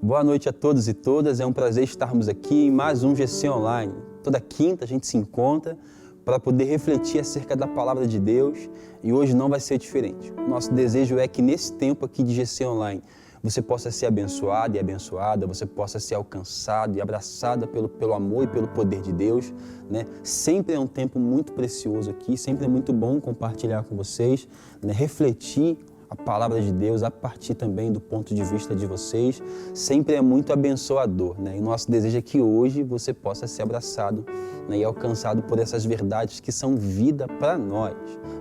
Boa noite a todos e todas, é um prazer estarmos aqui em mais um GC Online. Toda quinta a gente se encontra para poder refletir acerca da Palavra de Deus e hoje não vai ser diferente. Nosso desejo é que nesse tempo aqui de GC Online você possa ser abençoado e abençoada, você possa ser alcançado e abraçada pelo amor e pelo poder de Deus, né? Sempre é um tempo muito precioso aqui, sempre é muito bom compartilhar com vocês, né? Refletir a palavra de Deus a partir também do ponto de vista de vocês, sempre é muito abençoador, né? E nosso desejo é que hoje você possa ser abraçado, né, e alcançado por essas verdades que são vida para nós,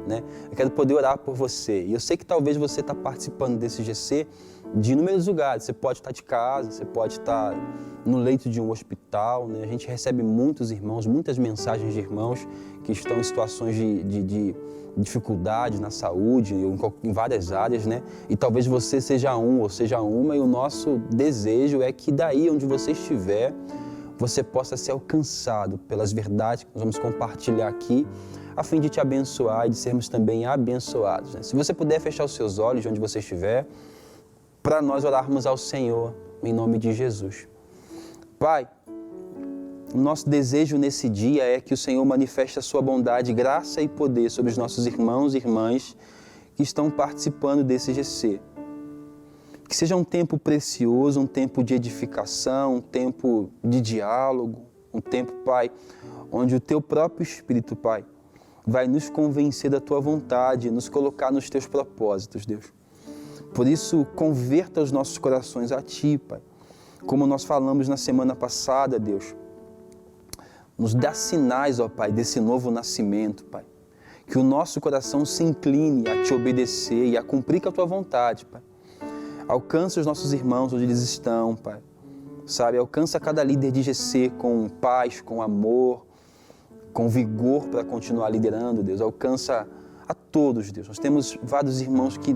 né? Eu quero poder orar por você e eu sei que talvez você está participando desse GC de inúmeros lugares, você pode estar de casa, você pode estar no leito de um hospital, né? A gente recebe muitos irmãos, muitas mensagens de irmãos que estão em situações de dificuldade na saúde, em várias áreas, né? E talvez você seja um ou seja uma, e o nosso desejo é que daí onde você estiver, você possa ser alcançado pelas verdades que nós vamos compartilhar aqui, a fim de te abençoar e de sermos também abençoados, né? Se você puder fechar os seus olhos de onde você estiver, para nós orarmos ao Senhor, em nome de Jesus. Pai, o nosso desejo nesse dia é que o Senhor manifeste a sua bondade, graça e poder sobre os nossos irmãos e irmãs que estão participando desse GC. Que seja um tempo precioso, um tempo de edificação, um tempo de diálogo, um tempo, Pai, onde o Teu próprio Espírito, Pai, vai nos convencer da Tua vontade, nos colocar nos Teus propósitos, Deus. Por isso, converta os nossos corações a Ti, Pai. Como nós falamos na semana passada, Deus, nos dá sinais, ó Pai, desse novo nascimento, Pai. Que o nosso coração se incline a Te obedecer e a cumprir com a Tua vontade, Pai. Alcança os nossos irmãos onde eles estão, Pai. Sabe, alcança cada líder de GC com paz, com amor, com vigor para continuar liderando, Deus. Alcança a todos, Deus. Nós temos vários irmãos que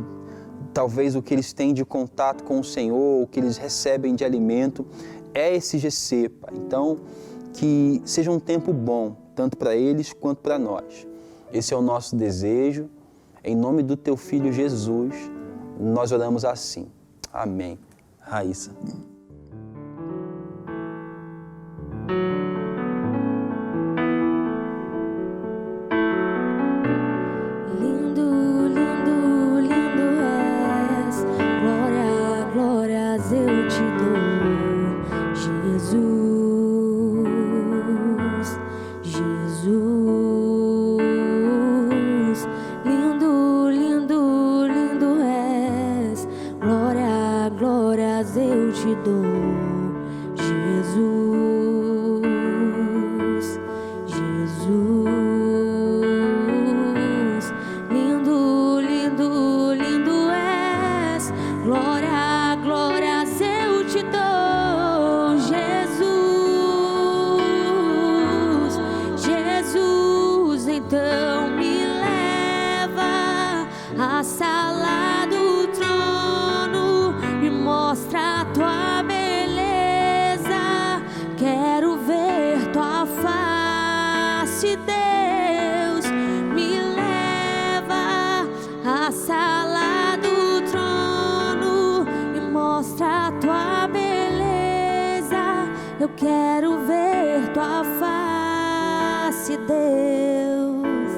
talvez o que eles têm de contato com o Senhor, o que eles recebem de alimento, é esse GC, Pai. Então, que seja um tempo bom, tanto para eles quanto para nós. Esse é o nosso desejo. Em nome do Teu Filho Jesus, nós oramos assim. Amém. Raíssa. Eu quero ver Tua face, Deus.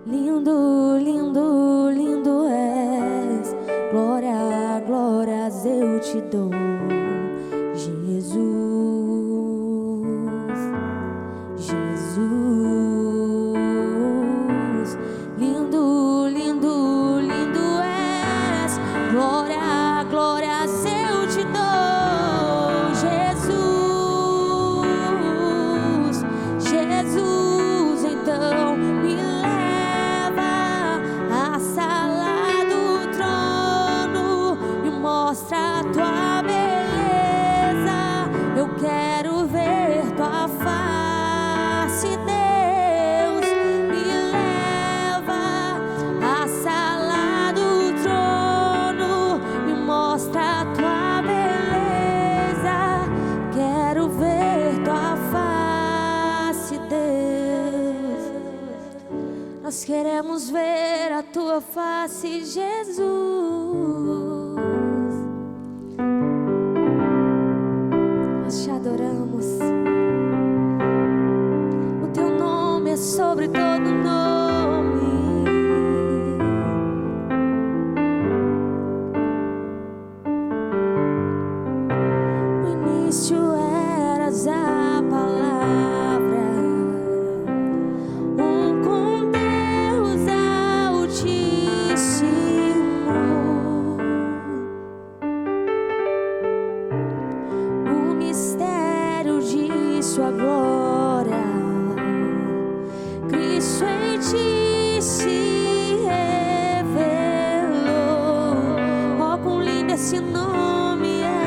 Lindo, lindo, lindo és. Glória, glórias eu te dou, Jesus, Jesus. Lindo, lindo, lindo és. Glória, glórias eu te dou. Mostra Tua beleza, eu quero ver Tua face, Deus. Me leva à sala do trono, me mostra Tua beleza, quero ver Tua face, Deus. Nós queremos ver a Tua face, Jesus. início eras a palavra, com Deus Altíssimo. O mistério de sua glória, Cristo em ti se revelou. Oh, quão lindo esse nome é!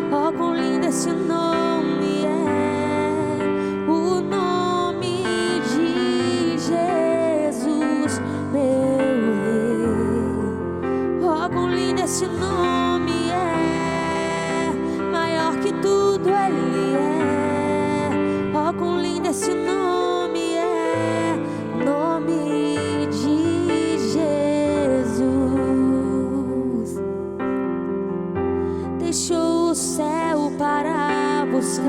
Oh, quão lindo esse nome é! O nome de Jesus, meu Rei. Oh, quão lindo esse nome é! Maior que tudo Ele é. Oh, quão lindo esse nome é! Nome de Jesus. Deixou o céu para buscar-nos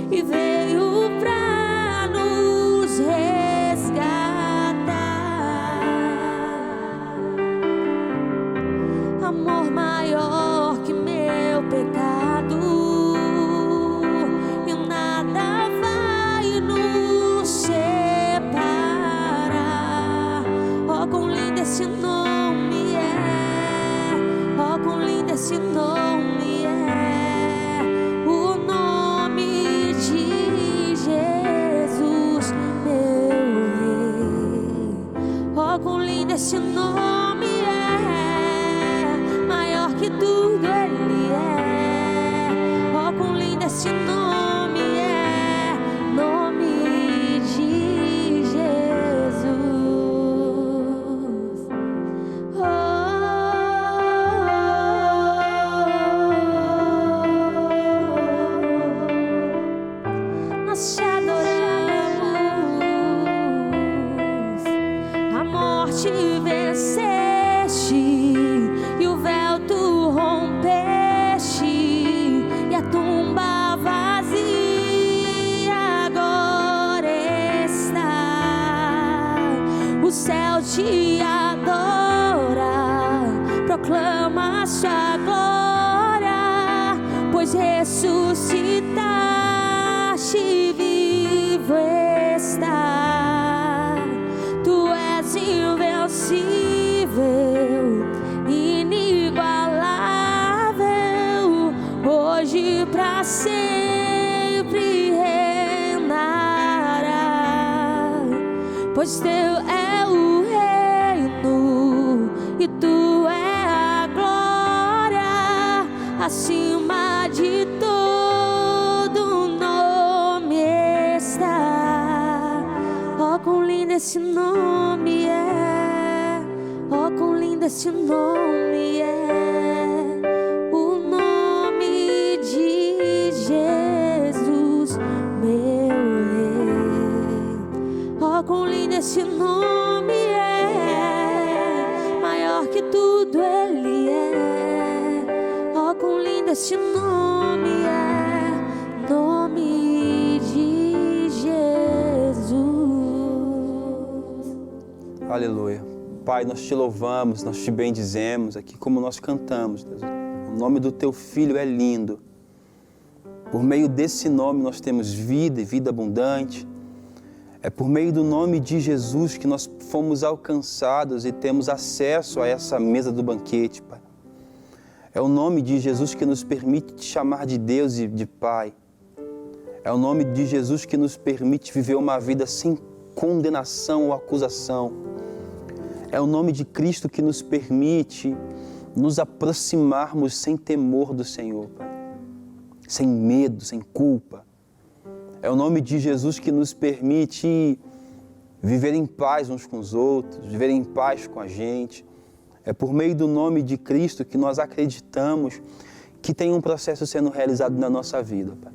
e veio pra nos resgatar. Amor maior que meu pecado, e nada vai nos separar. Oh, quão lindo esse nome é! Oh, quão lindo esse nome é! O nome de Jesus, meu Rei. Oh, quão lindo esse nome é! Maior que tudo Ele é. Oh, quão lindo esse nome é! Nome de Jesus. Nós te adoramos. A morte venceste e o véu tu rompeste, e a tumba vazia agora está. O céu te adora, proclama sua glória, pois ressuscitaste, vivo está. Tu és invencível, inigualável, hoje pra sempre reinará. Pois teu é o reino e tu é a glória, acima de todo nome está. Oh, quão lindo esse nome é! Oh, quão lindo esse nome é! O nome de Jesus, meu Rei. Oh, quão lindo esse nome é! Maior que tudo Ele é. Oh, quão lindo esse nome é! Nome de Jesus. Aleluia. Pai, nós te louvamos, nós te bendizemos aqui como nós cantamos, Deus. O nome do teu Filho é lindo. Por meio desse nome nós temos vida e vida abundante. É por meio do nome de Jesus que nós fomos alcançados e temos acesso a essa mesa do banquete, Pai. É o nome de Jesus que nos permite te chamar de Deus e de Pai. É o nome de Jesus que nos permite viver uma vida sem condenação ou acusação. É o nome de Cristo que nos permite nos aproximarmos sem temor do Senhor, Pai. Sem medo, sem culpa. É o nome de Jesus que nos permite viver em paz uns com os outros, viver em paz com a gente. É por meio do nome de Cristo que nós acreditamos que tem um processo sendo realizado na nossa vida, Pai.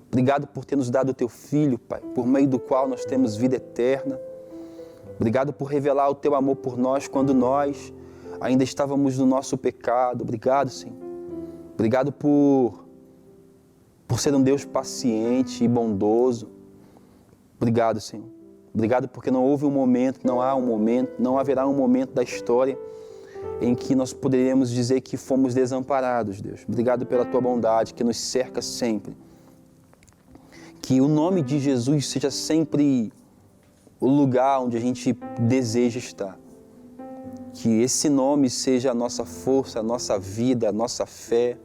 Obrigado por ter nos dado o Teu Filho, Pai, por meio do qual nós temos vida eterna. Obrigado por revelar o Teu amor por nós quando nós ainda estávamos no nosso pecado. Obrigado, Senhor. Obrigado por ser um Deus paciente e bondoso. Obrigado, Senhor. Obrigado porque não houve um momento, não há um momento, não haverá um momento da história em que nós poderíamos dizer que fomos desamparados, Deus. Obrigado pela Tua bondade que nos cerca sempre. Que o nome de Jesus seja sempre o lugar onde a gente deseja estar. Que esse nome seja a nossa força, a nossa vida, a nossa fé.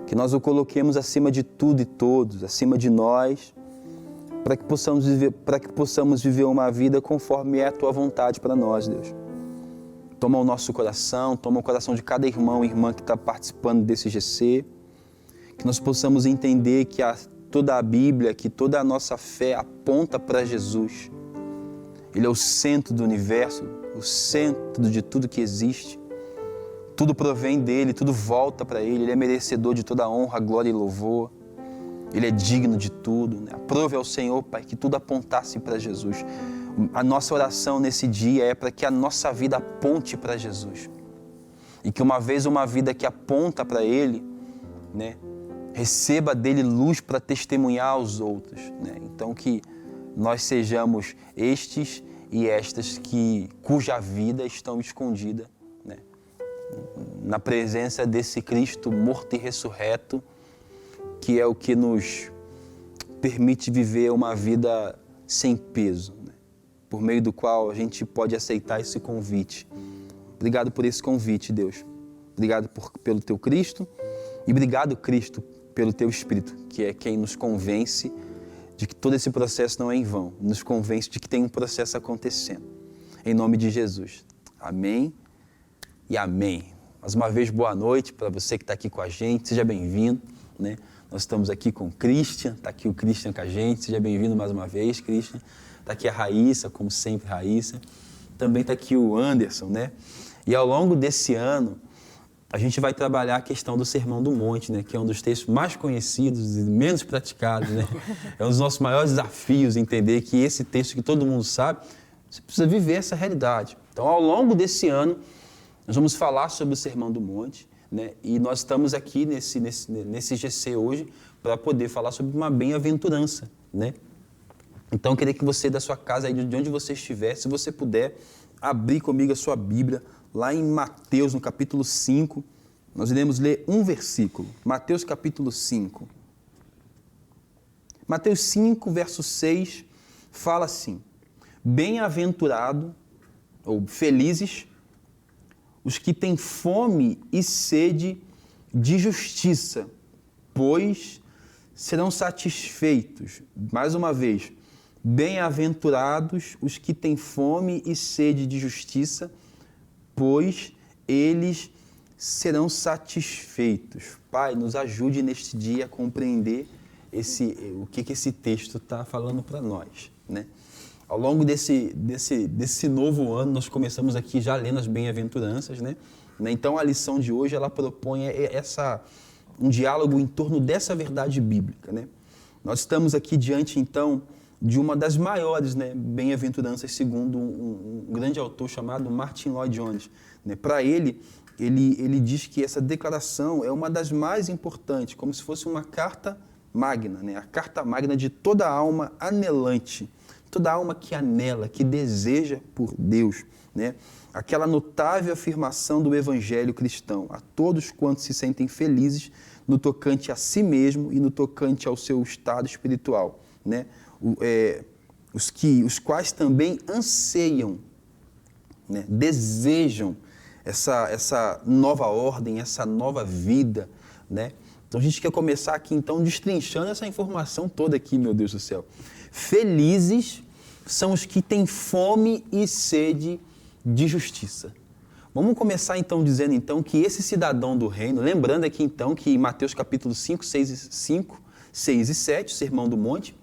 Que nós o coloquemos acima de tudo e todos, acima de nós, para que possamos viver uma vida conforme é a Tua vontade para nós, Deus. Toma o nosso coração, toma o coração de cada irmão e irmã que está participando desse GC, que nós possamos entender que toda a Bíblia, que toda a nossa fé aponta para Jesus. Ele é o centro do universo, o centro de tudo que existe. Tudo provém dele, tudo volta para ele. Ele é merecedor de toda a honra, glória e louvor. Ele é digno de tudo. Aprove ao Senhor, Pai, que tudo apontasse para Jesus. A nossa oração nesse dia é para que a nossa vida aponte para Jesus. E que uma vida que aponta para Ele, receba dele luz para testemunhar aos outros. Então que nós sejamos estes e estas cuja vida estão escondida na presença desse Cristo morto e ressurreto, que é o que nos permite viver uma vida sem peso, por meio do qual a gente pode aceitar esse convite. Obrigado por esse convite, Deus. Obrigado pelo Teu Cristo e obrigado, Cristo, pelo Teu Espírito, que é quem nos convence de que todo esse processo não é em vão, nos convence de que tem um processo acontecendo. Em nome de Jesus. Amém e amém. Mais uma vez, boa noite para você que está aqui com a gente, seja bem-vindo. Nós estamos aqui com o Christian, está aqui o Christian com a gente, seja bem-vindo mais uma vez, Christian. Está aqui a Raíssa, como sempre, Raíssa. Também está aqui o Anderson, E ao longo desse ano, a gente vai trabalhar a questão do Sermão do Monte, que é um dos textos mais conhecidos e menos praticados, É um dos nossos maiores desafios, entender que esse texto que todo mundo sabe, você precisa viver essa realidade. Então, ao longo desse ano, nós vamos falar sobre o Sermão do Monte, E nós estamos aqui nesse GC hoje para poder falar sobre uma bem-aventurança, Então, eu queria que você, da sua casa, aí, de onde você estiver, se você puder, abrir comigo a sua Bíblia, lá em Mateus, no capítulo 5, nós iremos ler um versículo. Mateus, capítulo 5. Mateus 5, verso 6, fala assim: Bem-aventurado, ou felizes, os que têm fome e sede de justiça, pois serão satisfeitos. Mais uma vez, bem-aventurados os que têm fome e sede de justiça, pois eles serão satisfeitos. Pai, nos ajude neste dia a compreender o que esse texto está falando para nós, Ao longo desse novo ano, nós começamos aqui já lendo as bem-aventuranças, Então, a lição de hoje, ela propõe um diálogo em torno dessa verdade bíblica, Nós estamos aqui diante, então, de uma das maiores bem-aventuranças, segundo um grande autor chamado Martin Lloyd-Jones. Para ele diz que essa declaração é uma das mais importantes, como se fosse uma carta magna, a carta magna de toda alma anelante, toda alma que anela, que deseja por Deus, Aquela notável afirmação do evangelho cristão a todos quantos se sentem felizes no tocante a si mesmo e no tocante ao seu estado espiritual, os quais também anseiam, desejam essa nova ordem, essa nova vida, Então a gente quer começar aqui então destrinchando essa informação toda aqui, meu Deus do céu. Felizes são os que têm fome e sede de justiça. Vamos começar então dizendo então que esse cidadão do reino, lembrando aqui então que em Mateus capítulo 5, 6 e 7, o Sermão do Monte,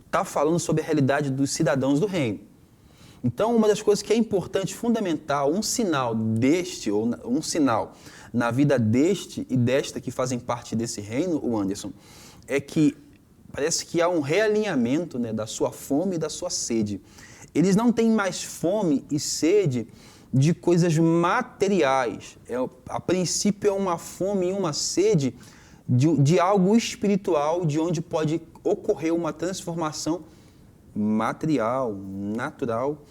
está falando sobre a realidade dos cidadãos do reino. Então, uma das coisas que é importante, fundamental, um sinal na vida deste e desta que fazem parte desse reino, o Anderson, é que parece que há um realinhamento da sua fome e da sua sede. Eles não têm mais fome e sede de coisas materiais. A princípio é uma fome e uma sede de algo espiritual, de onde pode ocorrer uma transformação material, natural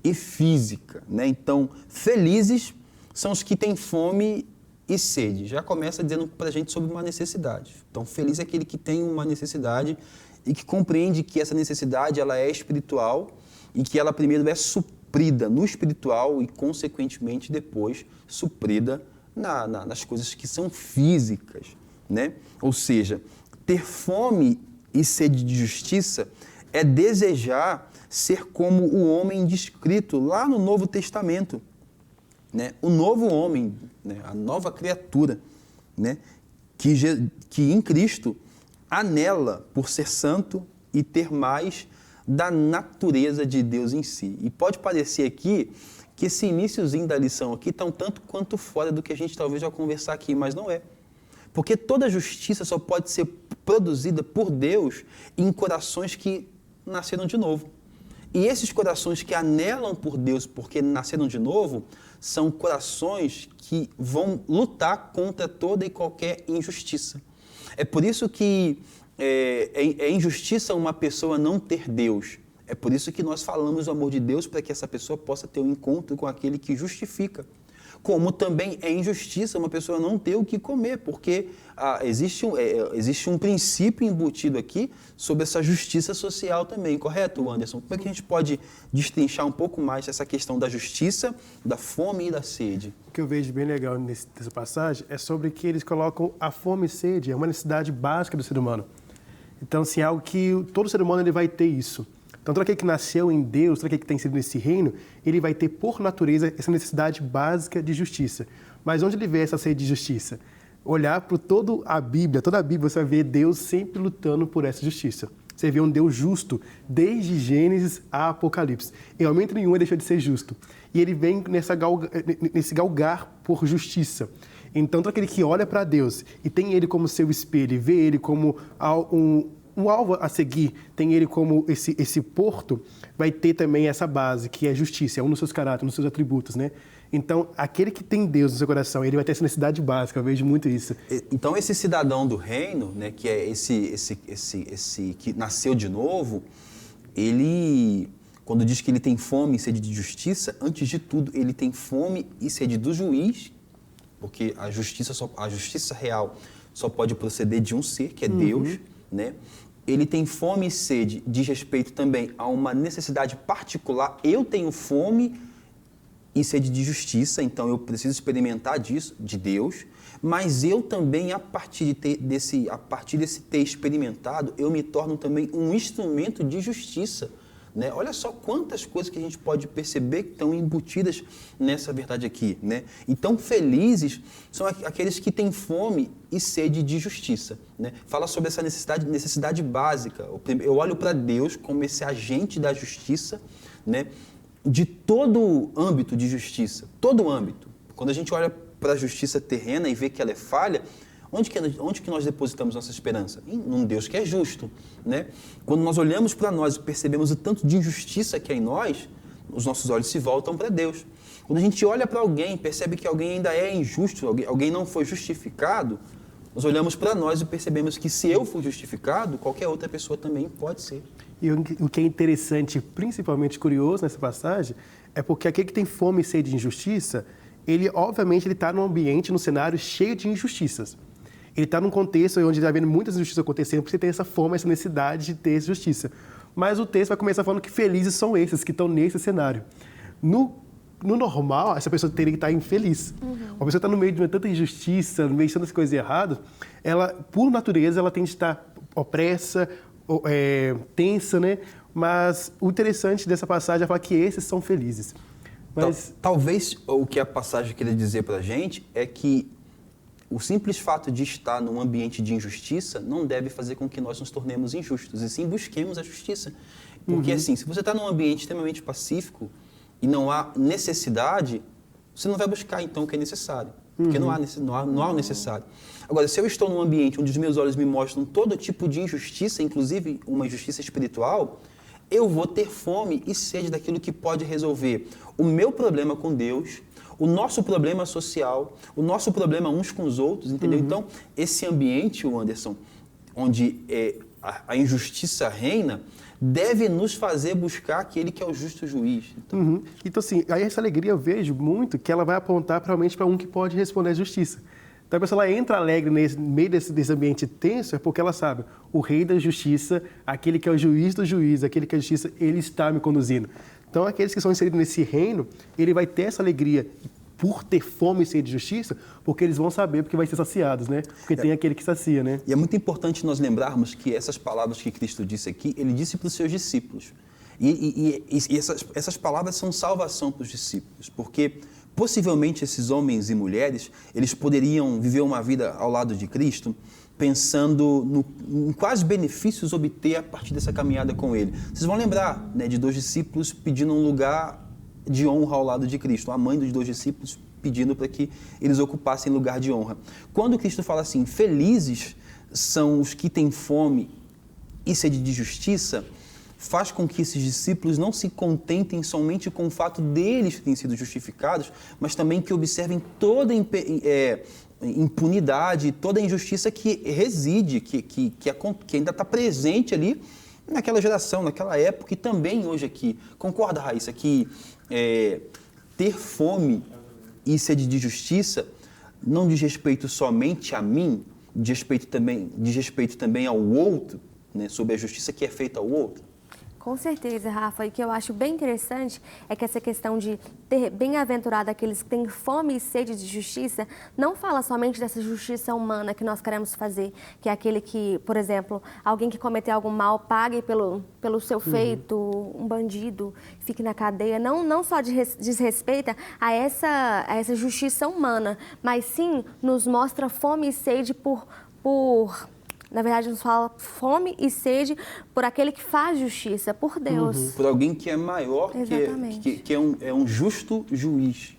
e física. Então, felizes são os que têm fome e sede. Já começa dizendo para a gente sobre uma necessidade. Então, feliz é aquele que tem uma necessidade e que compreende que essa necessidade ela é espiritual e que ela primeiro é suprida no espiritual e, consequentemente, depois suprida nas coisas que são físicas, né? Ou seja, ter fome e sede de justiça é desejar ser como o homem descrito lá no Novo Testamento, né? O novo homem, né? A nova criatura, né? Que em Cristo anela por ser santo e ter mais da natureza de Deus em si. E pode parecer aqui que esse iniciozinho da lição aqui está um tanto quanto fora do que a gente talvez vai conversar aqui, mas não é. Porque toda justiça só pode ser produzida por Deus em corações que nasceram de novo. E esses corações que anelam por Deus porque nasceram de novo, são corações que vão lutar contra toda e qualquer injustiça. É por isso que é injustiça uma pessoa não ter Deus. É por isso que nós falamos do amor de Deus, para que essa pessoa possa ter um encontro com aquele que justifica. Como também é injustiça uma pessoa não ter o que comer, porque existe um princípio embutido aqui sobre essa justiça social também, correto, Anderson? Como é que a gente pode destrinchar um pouco mais essa questão da justiça, da fome e da sede? O que eu vejo bem legal nessa passagem é sobre que eles colocam a fome e sede, é uma necessidade básica do ser humano. Então, assim, é algo que todo ser humano ele vai ter isso. Então, todo aquele que nasceu em Deus, todo aquele que tem sido nesse reino, ele vai ter, por natureza, essa necessidade básica de justiça. Mas onde ele vê essa sede de justiça? Olhar para toda a Bíblia você vai ver Deus sempre lutando por essa justiça. Você vê um Deus justo, desde Gênesis a Apocalipse. Em momento nenhum ele deixou de ser justo. E ele vem nesse galgar por justiça. Então, todo aquele que olha para Deus e tem ele como seu espelho, e vê ele como um alvo a seguir, tem ele como esse porto, vai ter também essa base, que é justiça, é um dos seus caráteres, um dos seus atributos, né? Então, aquele que tem Deus no seu coração, ele vai ter essa necessidade básica, eu vejo muito isso. Então, esse cidadão do reino, né, que é esse que nasceu de novo, ele, quando diz que ele tem fome e sede de justiça, antes de tudo, ele tem fome e sede do juiz, porque a justiça real só pode proceder de um ser, que é Deus, né? Ele tem fome e sede, diz respeito também a uma necessidade particular. Eu tenho fome e sede de justiça, então eu preciso experimentar disso, de Deus, mas eu também, a partir desse ter experimentado, eu me torno também um instrumento de justiça, né? Olha só quantas coisas que a gente pode perceber que estão embutidas nessa verdade aqui, né? Então, felizes são aqueles que têm fome e sede de justiça, né? Fala sobre essa necessidade básica. Eu olho para Deus como esse agente da justiça, né? De todo âmbito de justiça, todo âmbito. Quando a gente olha para a justiça terrena e vê que ela é falha, onde que nós depositamos nossa esperança? Em um Deus que é justo, né? Quando nós olhamos para nós e percebemos o tanto de injustiça que há em nós, os nossos olhos se voltam para Deus. Quando a gente olha para alguém, percebe que alguém ainda é injusto, alguém não foi justificado, nós olhamos para nós e percebemos que se eu for justificado, qualquer outra pessoa também pode ser. E o que é interessante, principalmente curioso nessa passagem, é porque aquele que tem fome e sede de injustiça, ele obviamente está num ambiente, num cenário cheio de injustiças. Ele está num contexto onde está havendo muitas injustiças acontecendo, porque você tem essa fome, essa necessidade de ter justiça. Mas o texto vai começar falando que felizes são esses que estão nesse cenário. No normal, essa pessoa teria que estar infeliz. Uma pessoa está no meio de tanta injustiça, no meio de tantas coisas erradas, ela, por natureza, ela tem de estar opressa, tensa, né? Mas o interessante dessa passagem é falar que esses são felizes. Mas... Talvez o que a passagem queria dizer para a gente é que o simples fato de estar num ambiente de injustiça não deve fazer com que nós nos tornemos injustos, e sim busquemos a justiça. Porque assim, se você está num ambiente extremamente pacífico e não há necessidade, você não vai buscar então o que é necessário, porque não há o necessário. Agora, se eu estou num ambiente onde os meus olhos me mostram todo tipo de injustiça, inclusive uma injustiça espiritual, eu vou ter fome e sede daquilo que pode resolver o meu problema com Deus, o nosso problema social, o nosso problema uns com os outros, entendeu? Então, esse ambiente, Anderson, onde a injustiça reina, deve nos fazer buscar aquele que é o justo juiz. Então, então assim, aí essa alegria eu vejo muito que ela vai apontar realmente para um que pode responder à justiça. Então a pessoa ela entra alegre nesse meio desse ambiente tenso, é porque ela sabe, o rei da justiça, aquele que é o juiz do juiz, aquele que é a justiça, ele está me conduzindo. Então aqueles que são inseridos nesse reino, ele vai ter essa alegria por ter fome e sede de justiça, porque eles vão saber porque vai ser saciados, né? Porque tem aquele que sacia, né? E é muito importante nós lembrarmos que essas palavras que Cristo disse aqui, ele disse para os seus discípulos. E essas palavras são salvação para os discípulos, porque possivelmente esses homens e mulheres, eles poderiam viver uma vida ao lado de Cristo, pensando em quais benefícios obter a partir dessa caminhada com Ele. Vocês vão lembrar, né, de 2 discípulos pedindo um lugar de honra ao lado de Cristo, a mãe dos 2 discípulos pedindo para que eles ocupassem lugar de honra. Quando Cristo fala assim, felizes são os que têm fome e sede de justiça, faz com que esses discípulos não se contentem somente com o fato deles terem sido justificados, mas também que observem toda impunidade, toda a injustiça que reside, que ainda está presente ali naquela geração, naquela época e também hoje aqui. Concorda, Raíssa, que ter fome e sede de justiça não diz respeito somente a mim, diz respeito também ao outro, né, sobre a justiça que é feita ao outro? Com certeza, Rafa. E o que eu acho bem interessante é que essa questão de ter bem-aventurado aqueles que têm fome e sede de justiça, não fala somente dessa justiça humana que nós queremos fazer, que é aquele que, por exemplo, alguém que cometeu algum mal pague pelo seu feito, um bandido, fique na cadeia. Não só desrespeita a essa justiça humana, mas sim nos mostra fome e sede na verdade, nos fala fome e sede por aquele que faz justiça, por Deus. Por alguém que é maior, que é um justo juiz.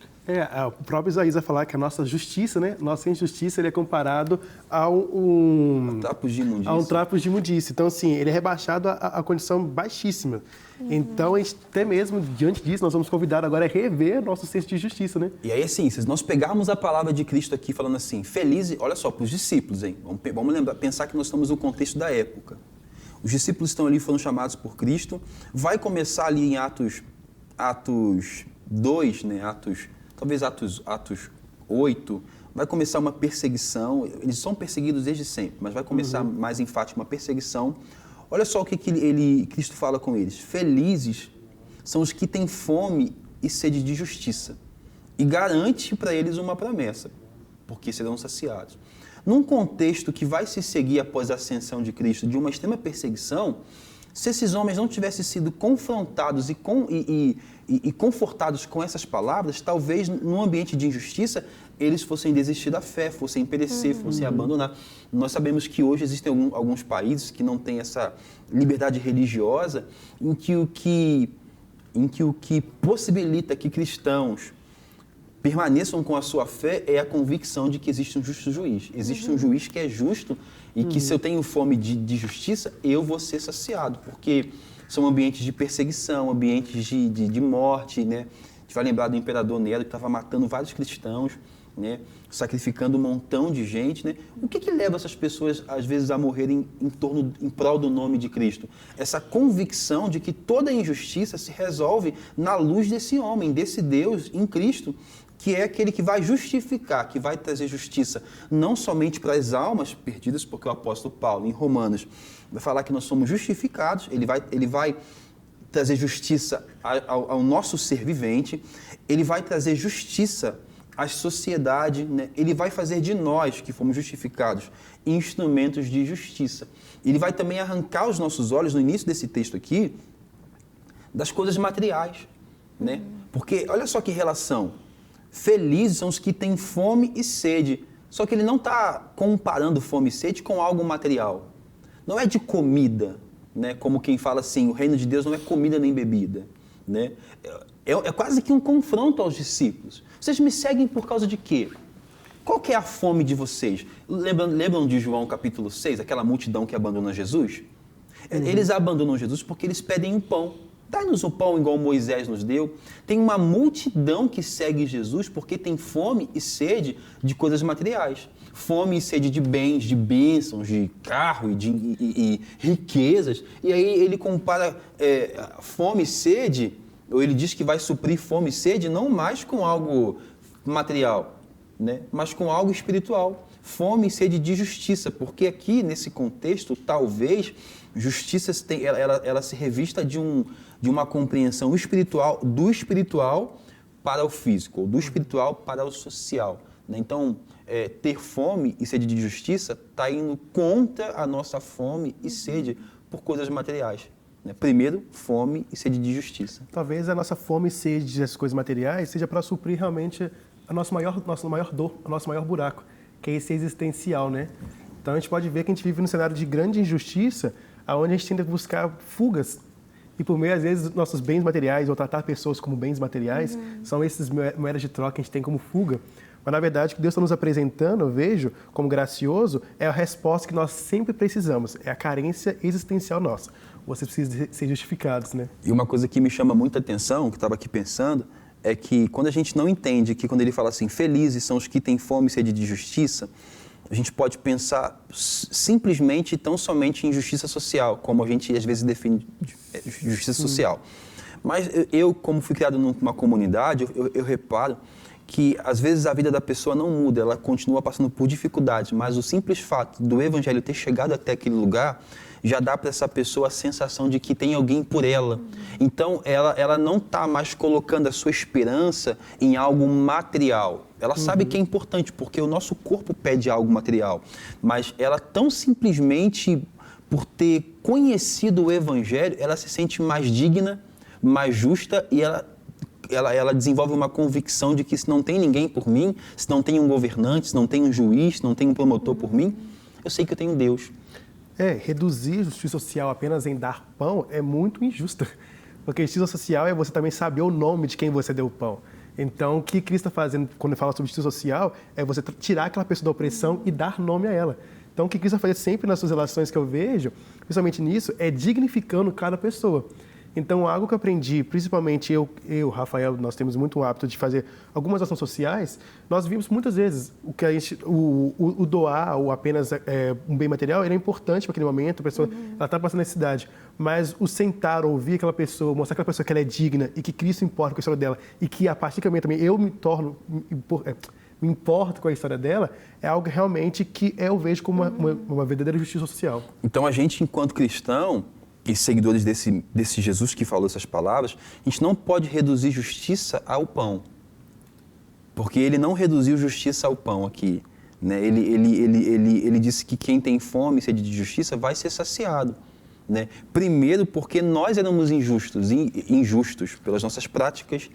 O próprio Isaías vai falar que a nossa justiça, né? Nossa injustiça, ele é comparado a um trapo de imundícia. Então, assim, ele é rebaixado a condição baixíssima. Então, até mesmo diante disso, nós vamos convidar agora a rever nosso senso de justiça, né? E aí, assim, se nós pegarmos a palavra de Cristo aqui falando assim, felizes, olha só, para os discípulos, hein? Vamos lembrar, pensar que nós estamos no contexto da época. Os discípulos estão ali, foram chamados por Cristo. Vai começar ali em Atos 2, né? Talvez Atos 8, vai começar uma perseguição. Eles são perseguidos desde sempre, mas vai começar mais enfático uma perseguição. Olha só o que Cristo fala com eles. Felizes são os que têm fome e sede de justiça. E garante para eles uma promessa, porque serão saciados. Num contexto que vai se seguir após a ascensão de Cristo, de uma extrema perseguição, se esses homens não tivessem sido confrontados e confortados com essas palavras, talvez num ambiente de injustiça, eles fossem desistir da fé, fossem perecer, fossem abandonar. Nós sabemos que hoje existem alguns países que não têm essa liberdade religiosa, em que o que possibilita que cristãos permaneçam com a sua fé é a convicção de que existe um justo juiz. Existe um juiz que é justo e que se eu tenho fome de justiça, eu vou ser saciado, porque são ambientes de perseguição, ambientes de morte, né? A gente vai lembrar do imperador Nero, que estava matando vários cristãos, né? Sacrificando um montão de gente, né? O que leva essas pessoas, às vezes, a morrerem em prol do nome de Cristo? Essa convicção de que toda injustiça se resolve na luz desse homem, desse Deus em Cristo, que é aquele que vai justificar, que vai trazer justiça não somente para as almas perdidas, porque o apóstolo Paulo, em Romanos, vai falar que nós somos justificados, ele vai trazer justiça ao nosso ser vivente, ele vai trazer justiça à sociedade, né? Ele vai fazer de nós, que fomos justificados, instrumentos de justiça. Ele vai também arrancar os nossos olhos, no início desse texto aqui, das coisas materiais, né? Porque, olha só que relação, felizes são os que têm fome e sede, só que ele não está comparando fome e sede com algo material. Não é de comida, né? Como quem fala assim, o reino de Deus não é comida nem bebida, né? É quase que um confronto aos discípulos. Vocês me seguem por causa de quê? Qual que é a fome de vocês? Lembram de João capítulo 6, aquela multidão que abandona Jesus? Eles abandonam Jesus porque eles pedem um pão. Dá-nos o pão igual Moisés nos deu. Tem uma multidão que segue Jesus porque tem fome e sede de coisas materiais. Fome e sede de bens, de bênçãos, de carro e riquezas. E aí ele compara fome e sede, ou ele diz que vai suprir fome e sede não mais com algo material, né? Mas com algo espiritual. Fome e sede de justiça, porque aqui, nesse contexto, talvez, justiça ela se revista de uma compreensão espiritual, do espiritual para o físico, ou do espiritual para o social, né? Então, ter fome e sede de justiça está indo contra a nossa fome e sede por coisas materiais, né? Primeiro, fome e sede de justiça. Talvez a nossa fome e sede dessas coisas materiais seja para suprir realmente a nossa maior dor, o nosso maior buraco, que é esse existencial, né? Então a gente pode ver que a gente vive num cenário de grande injustiça, onde a gente tenta buscar fugas. E por meio, às vezes, dos nossos bens materiais, ou tratar pessoas como bens materiais, são essas moedas de troca que a gente tem como fuga. Mas, na verdade, o que Deus está nos apresentando, eu vejo, como gracioso, é a resposta que nós sempre precisamos. É a carência existencial nossa. Vocês precisam ser justificados, né? E uma coisa que me chama muita atenção, que eu estava aqui pensando, é que quando a gente não entende que quando ele fala assim, felizes são os que têm fome e sede de justiça, a gente pode pensar simplesmente e tão somente em justiça social, como a gente às vezes define justiça social. Mas eu, como fui criado numa comunidade, eu reparo que às vezes a vida da pessoa não muda, ela continua passando por dificuldades, mas o simples fato do evangelho ter chegado até aquele lugar já dá para essa pessoa a sensação de que tem alguém por ela. Então, ela não está mais colocando a sua esperança em algo material. Ela sabe que é importante, porque o nosso corpo pede algo material. Mas ela tão simplesmente, por ter conhecido o Evangelho, ela se sente mais digna, mais justa e ela desenvolve uma convicção de que se não tem ninguém por mim, se não tem um governante, se não tem um juiz, se não tem um promotor por mim, eu sei que eu tenho Deus. Reduzir a justiça social apenas em dar pão é muito injusto. Porque justiça social é você também saber o nome de quem você deu o pão. Então, o que Cristo está fazendo quando ele fala sobre justiça social é você tirar aquela pessoa da opressão e dar nome a ela. Então, o que Cristo vai fazer sempre nas suas relações que eu vejo, principalmente nisso, é dignificando cada pessoa. Então, algo que eu aprendi, principalmente eu, Rafael, nós temos muito o hábito de fazer algumas ações sociais, nós vimos muitas vezes o doar ou apenas um bem material, ele é importante para aquele momento, a pessoa ela está passando necessidade, mas o sentar, ouvir aquela pessoa, mostrar aquela pessoa que ela é digna e que Cristo importa com a história dela e que a partir do momento também eu me importo com a história dela, é algo realmente que eu vejo como uma verdadeira justiça social. Então, a gente, enquanto cristão, e seguidores desse Jesus que falou essas palavras, a gente não pode reduzir justiça ao pão. Porque ele não reduziu justiça ao pão aqui, né? Ele disse que quem tem fome e sede de justiça vai ser saciado, né? Primeiro porque nós éramos injustos pelas nossas práticas,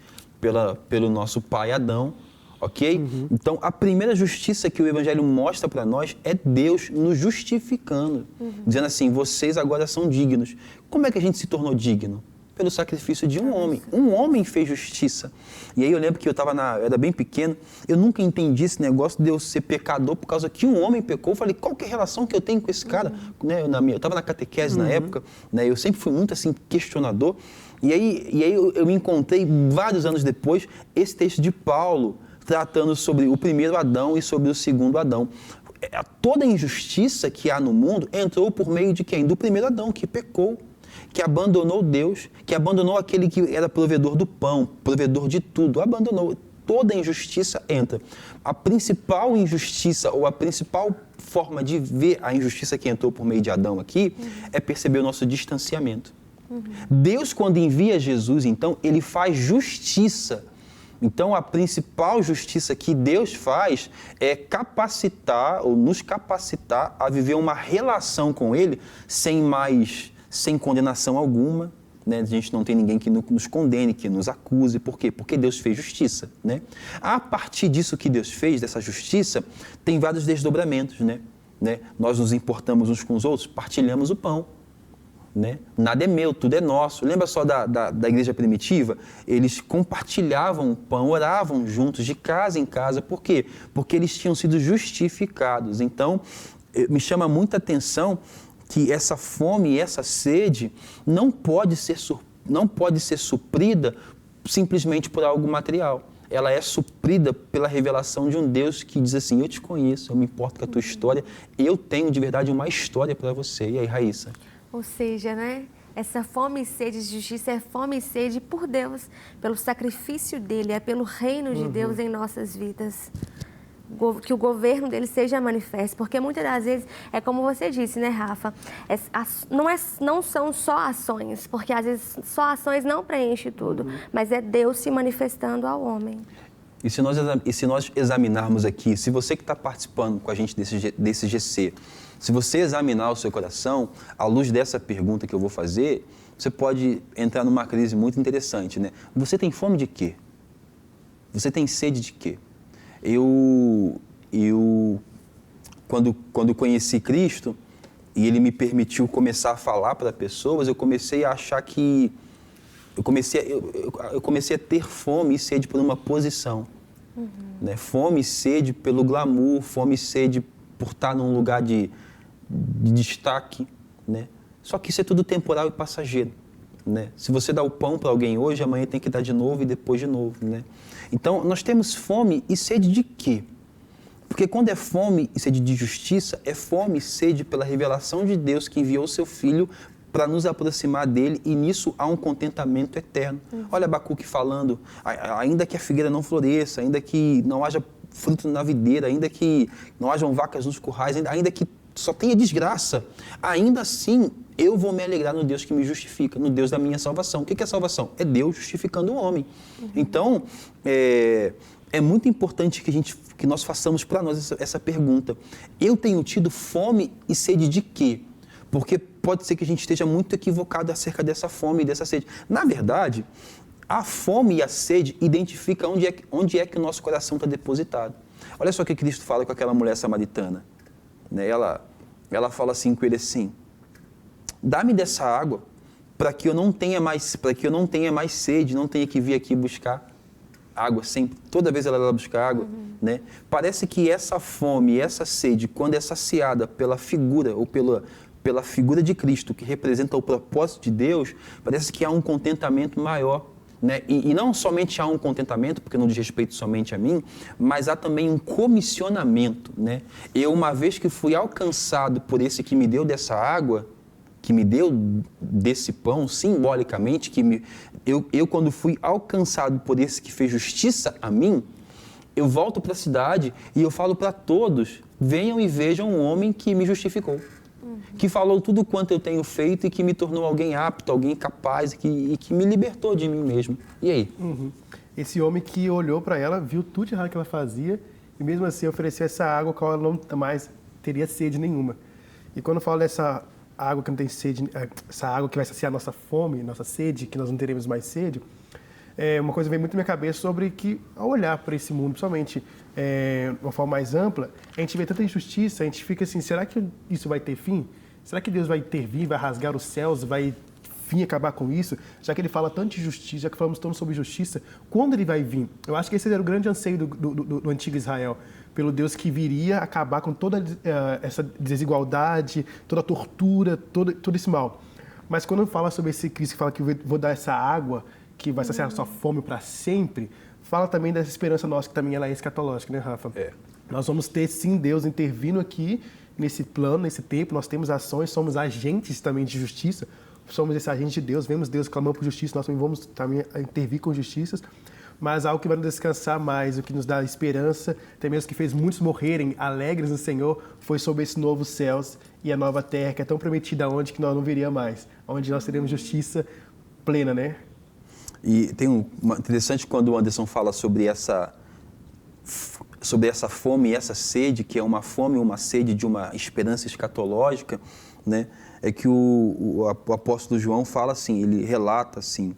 pelo nosso pai Adão, ok? Então, a primeira justiça que o Evangelho mostra para nós é Deus nos justificando, dizendo assim, vocês agora são dignos. Como é que a gente se tornou digno? Pelo sacrifício de um homem. Um homem fez justiça. E aí eu lembro que eu era bem pequeno, eu nunca entendi esse negócio de eu ser pecador por causa que um homem pecou. Eu falei, qual que é a relação que eu tenho com esse cara? Né, eu estava na catequese na época, né, eu sempre fui muito assim, questionador. E aí eu me encontrei, vários anos depois, esse texto de Paulo, tratando sobre o primeiro Adão e sobre o segundo Adão. Toda a injustiça que há no mundo entrou por meio de quem? Do primeiro Adão, que pecou, que abandonou Deus, que abandonou aquele que era provedor do pão, provedor de tudo, abandonou. Toda a injustiça entra. A principal injustiça, ou a principal forma de ver a injustiça que entrou por meio de Adão aqui, é perceber o nosso distanciamento. Deus, quando envia Jesus, então, ele faz justiça. Então, a principal justiça que Deus faz é capacitar, ou nos capacitar a viver uma relação com Ele sem condenação alguma, né? A gente não tem ninguém que nos condene, que nos acuse. Por quê? Porque Deus fez justiça, né? A partir disso que Deus fez, dessa justiça, tem vários desdobramentos, né? Nós nos importamos uns com os outros, partilhamos o pão. Né? Nada é meu, tudo é nosso. Lembra só da igreja primitiva? Eles compartilhavam o pão, oravam juntos, de casa em casa. Por quê? Porque eles tinham sido justificados. Então, me chama muita atenção que essa fome e essa sede não pode ser não pode ser suprida simplesmente por algo material. Ela é suprida pela revelação de um Deus que diz assim, eu te conheço, eu me importo com a tua história, eu tenho de verdade uma história para você. E aí, Raíssa? Ou seja, né? Essa fome e sede de justiça é fome e sede por Deus, pelo sacrifício dele, é pelo reino de Deus em nossas vidas. Que o governo dele seja manifesto, porque muitas das vezes, é como você disse, né, Rafa? Não são só ações, porque às vezes só ações não preenchem tudo, mas é Deus se manifestando ao homem. E se nós examinarmos aqui, se você que está participando com a gente desse GC, se você examinar o seu coração, à luz dessa pergunta que eu vou fazer, você pode entrar numa crise muito interessante, né? Você tem fome de quê? Você tem sede de quê? Eu quando conheci Cristo e Ele me permitiu começar a falar para pessoas, eu comecei a achar que... Eu comecei a ter fome e sede por uma posição. Né? Fome e sede pelo glamour, fome e sede por estar num lugar de destaque. Né? Só que isso é tudo temporal e passageiro. Né? Se você dá o pão para alguém hoje, amanhã tem que dar de novo e depois de novo. Né? Então, nós temos fome e sede de quê? Porque quando é fome e sede de justiça, é fome e sede pela revelação de Deus que enviou o seu Filho para nos aproximar dele, e nisso há um contentamento eterno. Olha Abacuque falando, ainda que a figueira não floresça, ainda que não haja fruto na videira, ainda que não hajam vacas nos currais, ainda que só tenha desgraça, ainda assim eu vou me alegrar no Deus que me justifica, no Deus da minha salvação. O que é salvação? É Deus justificando o homem. Então, é muito importante que nós façamos para nós essa pergunta. Eu tenho tido fome e sede de quê? Porque pode ser que a gente esteja muito equivocado acerca dessa fome e dessa sede. Na verdade, a fome e a sede identificam onde é que o nosso coração está depositado. Olha só o que Cristo fala com aquela mulher samaritana. Né? Ela fala assim com ele assim, dá-me dessa água para que eu não tenha mais sede, não tenha que vir aqui buscar água sempre. Toda vez ela vai buscar água. Né? Parece que essa fome e essa sede, quando é saciada pela figura ou pela figura de Cristo, que representa o propósito de Deus, parece que há um contentamento maior. Né? E não somente há um contentamento, porque não diz respeito somente a mim, mas há também um comissionamento. Né? Eu, uma vez que fui alcançado por esse que me deu dessa água, que me deu desse pão, simbolicamente, eu quando fui alcançado por esse que fez justiça a mim, eu volto para a cidade e eu falo para todos, venham e vejam um homem que me justificou. Que falou tudo quanto eu tenho feito e que me tornou alguém apto, alguém capaz e que me libertou de mim mesmo. E aí? Esse homem que olhou para ela, viu tudo de errado que ela fazia e mesmo assim ofereceu essa água com a qual ela não mais teria sede nenhuma. E quando eu falo dessa água que não tem sede, essa água que vai saciar nossa fome, nossa sede, que nós não teremos mais sede, uma coisa vem muito na minha cabeça sobre que, ao olhar para esse mundo, principalmente de uma forma mais ampla, a gente vê tanta injustiça, a gente fica assim, será que isso vai ter fim? Será que Deus vai intervir, vai rasgar os céus, vai acabar com isso? Já que ele fala tanto de justiça, já que falamos tanto sobre justiça, quando ele vai vir? Eu acho que esse era o grande anseio do antigo Israel, pelo Deus que viria acabar com toda essa desigualdade, toda a tortura, todo esse mal. Mas quando fala sobre esse Cristo que fala que eu vou dar essa água, que vai saciar a sua fome para sempre, fala também dessa esperança nossa, que também ela é escatológica, né, Rafa? Nós vamos ter, sim, Deus intervindo aqui, nesse plano, nesse tempo, nós temos ações, somos agentes também de justiça, somos esse agente de Deus, vemos Deus clamando por justiça, nós também vamos intervir com justiças, mas algo que vai nos descansar mais, o que nos dá esperança, até mesmo que fez muitos morrerem alegres no Senhor, foi sobre esse novo céus e a nova terra, que é tão prometida onde que nós não viria mais, onde nós teremos justiça plena, né? E tem interessante quando o Anderson fala sobre essa fome e essa sede, que é uma fome e uma sede de uma esperança escatológica, né? É que o apóstolo João fala assim, ele relata assim,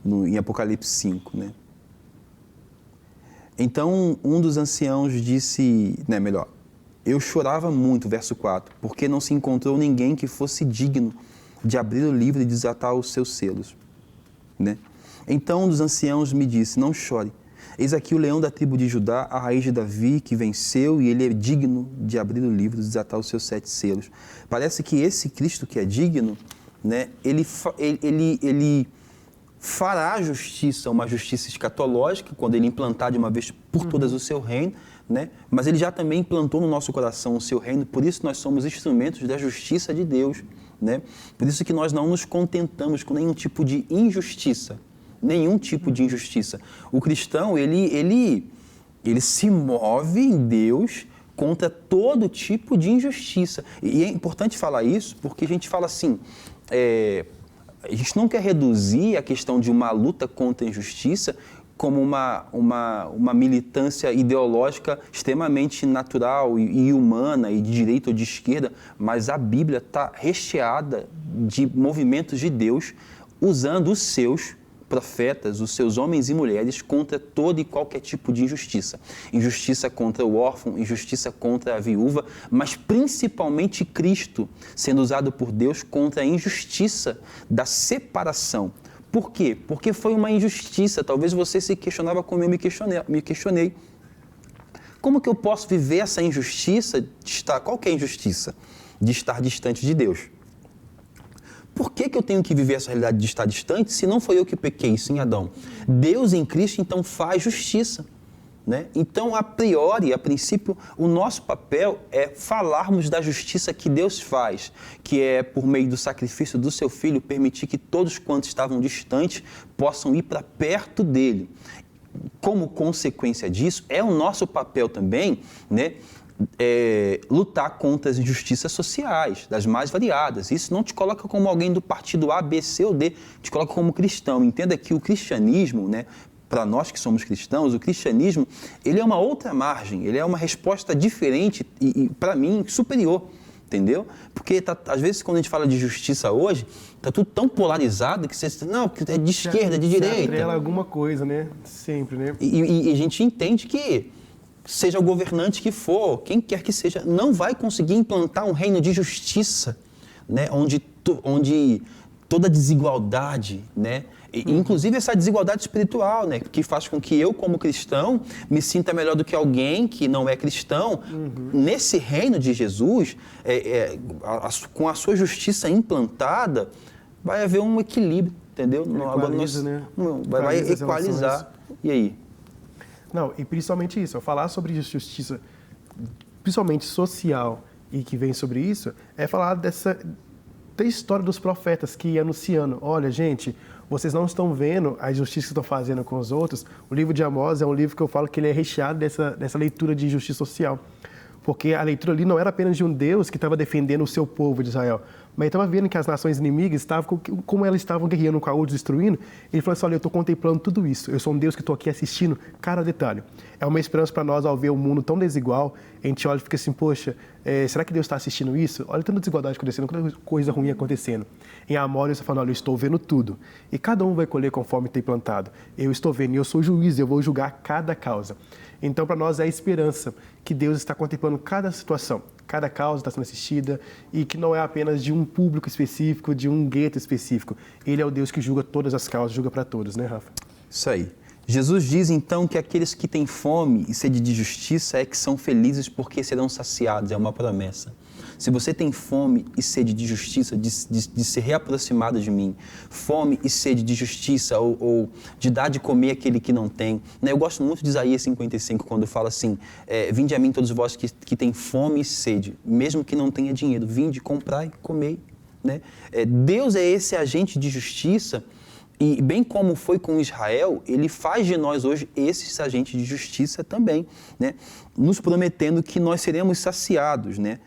em Apocalipse 5, né? Então, um dos anciãos disse, eu chorava muito, verso 4, porque não se encontrou ninguém que fosse digno de abrir o livro e desatar os seus selos, né? Então um dos anciãos me disse, não chore, eis aqui o leão da tribo de Judá, a raiz de Davi, que venceu, e ele é digno de abrir o livro e desatar os seus 7 selos. Parece que esse Cristo que é digno né, ele fará a justiça, uma justiça escatológica, quando ele implantar de uma vez por todas o seu reino, né? Mas ele já também implantou no nosso coração o seu reino, por isso nós somos instrumentos da justiça de Deus, né? Por isso que nós não nos contentamos com nenhum tipo de injustiça, nenhum tipo de injustiça. O cristão, ele se move em Deus contra todo tipo de injustiça. E é importante falar isso porque a gente fala assim, a gente não quer reduzir a questão de uma luta contra a injustiça como uma militância ideológica extremamente natural e humana e de direita ou de esquerda, mas a Bíblia está recheada de movimentos de Deus usando os seus profetas, os seus homens e mulheres contra todo e qualquer tipo de injustiça. Injustiça contra o órfão, injustiça contra a viúva, mas principalmente Cristo sendo usado por Deus contra a injustiça da separação. Por quê? Porque foi uma injustiça. Talvez você se questionava como eu me questionei. Como que eu posso viver essa injustiça qual que é a injustiça? De estar distante de Deus. Por que eu tenho que viver essa realidade de estar distante se não foi eu que pequei, sim Adão? Deus em Cristo, então, faz justiça, né? Então, a priori, a princípio, o nosso papel é falarmos da justiça que Deus faz, que é, por meio do sacrifício do seu Filho, permitir que todos quantos estavam distantes possam ir para perto dele. Como consequência disso, é o nosso papel também, né? Lutar contra as injustiças sociais, das mais variadas. Isso não te coloca como alguém do partido A, B, C ou D, te coloca como cristão. Entenda que o cristianismo, né, para nós que somos cristãos, o cristianismo, ele é uma outra margem, ele é uma resposta diferente e para mim, superior, entendeu? Porque às vezes quando a gente fala de justiça hoje, está tudo tão polarizado que você não, é de esquerda, de direita. Atrela alguma coisa, né? Sempre, né? E a gente entende que seja o governante que for, quem quer que seja, não vai conseguir implantar um reino de justiça, né? onde toda desigualdade, né? Inclusive essa desigualdade espiritual, né? Que faz com que eu, como cristão, me sinta melhor do que alguém que não é cristão. Nesse reino de Jesus, com a sua justiça implantada, vai haver um equilíbrio, entendeu? Equaliza, né? Vai equalizar. E aí? Não, e principalmente isso, falar sobre justiça, principalmente social, e que vem sobre isso, é falar da história dos profetas que ia anunciando, olha, gente, vocês não estão vendo a injustiça que estão fazendo com os outros. O livro de Amós é um livro que eu falo que ele é recheado dessa leitura de justiça social. Porque a leitura ali não era apenas de um Deus que estava defendendo o seu povo de Israel, mas ele estava vendo que as nações inimigas estavam, como elas estavam guerreando com a outra, destruindo. Ele falou assim, olha, eu estou contemplando tudo isso. Eu sou um Deus que estou aqui assistindo cada detalhe. É uma esperança para nós ao ver o mundo tão desigual. A gente olha e fica assim, poxa, será que Deus está assistindo isso? Olha tanta desigualdade acontecendo, tanta coisa ruim acontecendo. Em Amós, você fala, olha, eu estou vendo tudo. E cada um vai colher conforme tem plantado. Eu estou vendo e eu sou juiz, eu vou julgar cada causa. Então, para nós é a esperança que Deus está contemplando cada situação, cada causa está sendo assistida e que não é apenas de um público específico, de um gueto específico. Ele é o Deus que julga todas as causas, julga para todos, né, Rafa? Isso aí. Jesus diz, então, que aqueles que têm fome e sede de justiça é que são felizes porque serão saciados, é uma promessa. Se você tem fome e sede de justiça, de ser reaproximado de mim, fome e sede de justiça ou de dar de comer aquele que não tem. Né? Eu gosto muito de Isaías 55, quando fala assim, vinde a mim todos vós que têm fome e sede, mesmo que não tenha dinheiro, vinde, comprai e comei. Né? Deus é esse agente de justiça. E bem como foi com Israel, ele faz de nós hoje esses agentes de justiça também, né? Nos prometendo que nós seremos saciados, né?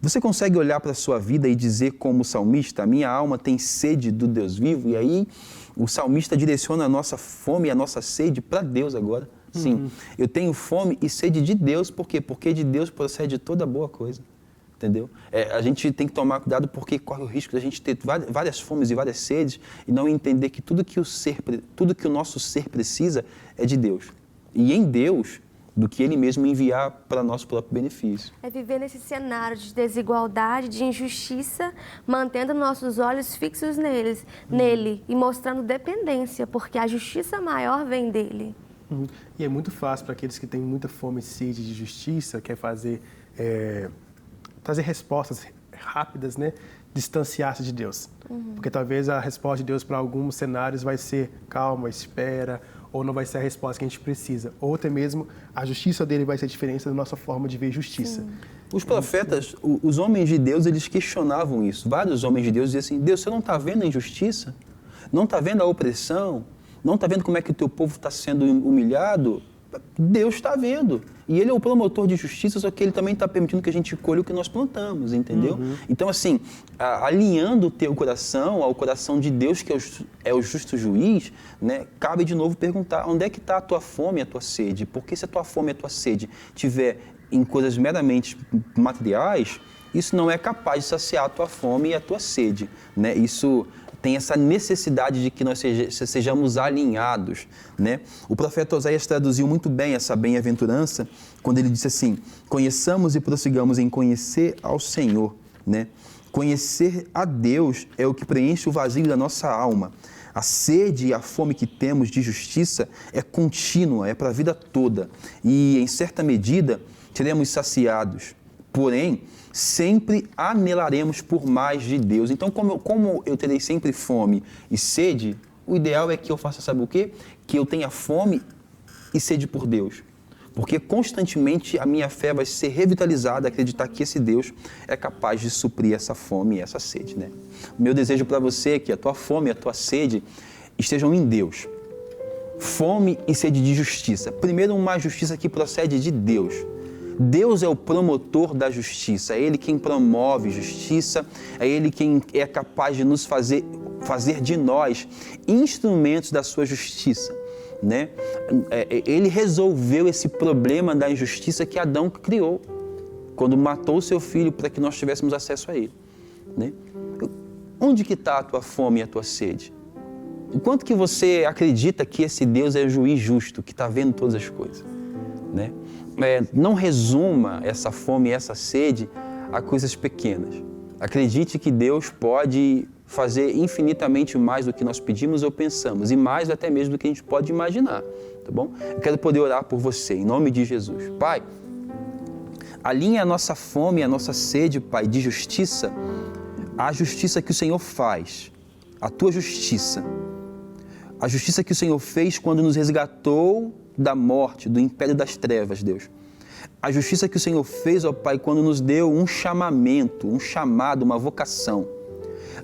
Você consegue olhar para a sua vida e dizer como salmista, a minha alma tem sede do Deus vivo? E aí o salmista direciona a nossa fome e a nossa sede para Deus agora. Sim, eu tenho fome e sede de Deus, por quê? Porque de Deus procede toda boa coisa. Entendeu? A gente tem que tomar cuidado porque corre o risco de a gente ter várias fomes e várias sedes e não entender que tudo que o nosso ser precisa é de Deus. E em Deus, do que Ele mesmo enviar para nosso próprio benefício. É viver nesse cenário de desigualdade, de injustiça, mantendo nossos olhos fixos nele e mostrando dependência, porque a justiça maior vem dele. E é muito fácil para aqueles que têm muita fome e sede de justiça, quer fazer... trazer respostas rápidas, né, distanciar-se de Deus. Porque talvez a resposta de Deus para alguns cenários vai ser calma, espera, ou não vai ser a resposta que a gente precisa. Ou até mesmo a justiça dele vai ser diferente da nossa forma de ver justiça. Os profetas, os homens de Deus, eles questionavam isso. Vários homens de Deus diziam assim, Deus, você não está vendo a injustiça? Não está vendo a opressão? Não está vendo como é que o teu povo está sendo humilhado? Deus está vendo. E Ele é o promotor de justiça, só que Ele também está permitindo que a gente colhe o que nós plantamos, entendeu? Então, assim, alinhando o teu coração ao coração de Deus, que é o justo juiz, né, cabe de novo perguntar, onde é que está a tua fome e a tua sede? Porque se a tua fome e a tua sede tiver em coisas meramente materiais, isso não é capaz de saciar a tua fome e a tua sede, né? Isso tem essa necessidade de que nós sejamos alinhados, né? O profeta Oséias traduziu muito bem essa bem-aventurança quando ele disse assim, conheçamos e prossigamos em conhecer ao Senhor, né? Conhecer a Deus é o que preenche o vazio da nossa alma. A sede e a fome que temos de justiça é contínua, é para a vida toda. E, em certa medida, seremos saciados. Porém, sempre anelaremos por mais de Deus. Então, como eu terei sempre fome e sede, o ideal é que eu faça, sabe o quê? Que eu tenha fome e sede por Deus. Porque constantemente a minha fé vai ser revitalizada, acreditar que esse Deus é capaz de suprir essa fome e essa sede, né? O meu desejo para você é que a tua fome e a tua sede estejam em Deus. Fome e sede de justiça. Primeiro, uma justiça que procede de Deus. Deus é o promotor da justiça, é Ele quem promove justiça, é Ele quem é capaz de nos fazer de nós instrumentos da sua justiça, né? Ele resolveu esse problema da injustiça que Adão criou, quando matou o seu filho para que nós tivéssemos acesso a ele, né? Onde que está a tua fome e a tua sede? O quanto que você acredita que esse Deus é o juiz justo, que está vendo todas as coisas, né? Não resuma essa fome e essa sede a coisas pequenas. Acredite que Deus pode fazer infinitamente mais do que nós pedimos ou pensamos, e mais até mesmo do que a gente pode imaginar, tá bom? Eu quero poder orar por você, em nome de Jesus. Pai, alinha a nossa fome e a nossa sede, Pai, de justiça, à justiça que o Senhor faz, a Tua justiça. A justiça que o Senhor fez quando nos resgatou da morte, do império das trevas, Deus. A justiça que o Senhor fez, ó Pai, quando nos deu um chamamento, um chamado, uma vocação.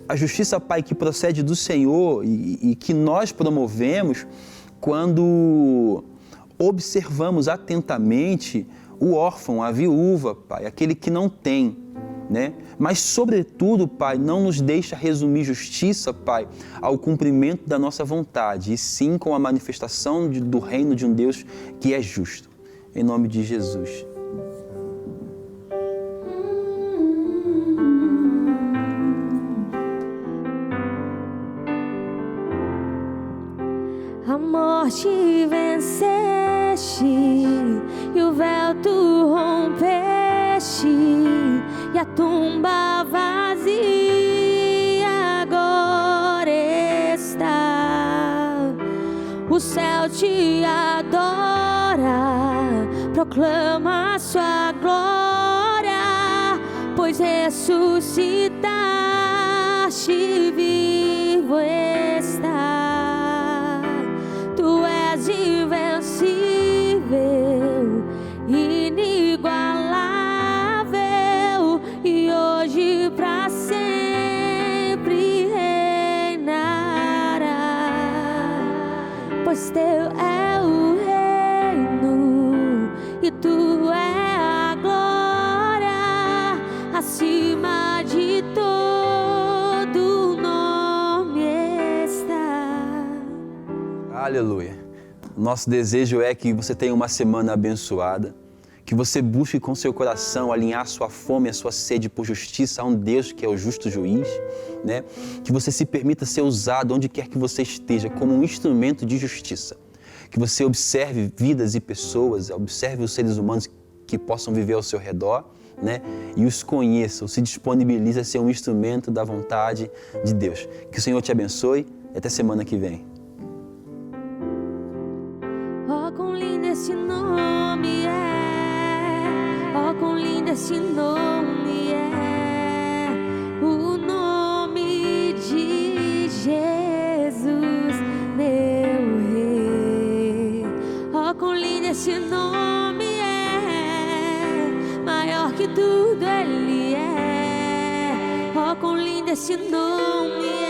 A justiça, Pai, que procede do Senhor e que nós promovemos quando observamos atentamente o órfão, a viúva, Pai, aquele que não tem, né? Mas, sobretudo, Pai, não nos deixa resumir justiça, Pai, ao cumprimento da nossa vontade, e sim com a manifestação do reino de um Deus que é justo. Em nome de Jesus. A morte venceste e o véu tu rompeste e a tumba vazia agora está. O céu te adora, proclama a sua glória, pois ressuscitaste, vivo está. Tu és invencível, inigualável, e hoje pra sempre reinará. Pois teu é o reino e tu é a glória, acima de todo nome está. Aleluia. Nosso desejo é que você tenha uma semana abençoada, que você busque com seu coração alinhar sua fome e a sua sede por justiça a um Deus que é o justo juiz, né? Que você se permita ser usado onde quer que você esteja como um instrumento de justiça. Que você observe vidas e pessoas, observe os seres humanos que possam viver ao seu redor, né? E os conheça, se disponibilize a ser um instrumento da vontade de Deus. Que o Senhor te abençoe e até semana que vem. Oh, quão lindo esse nome é! Oh, quão lindo esse nome é! nesse nome.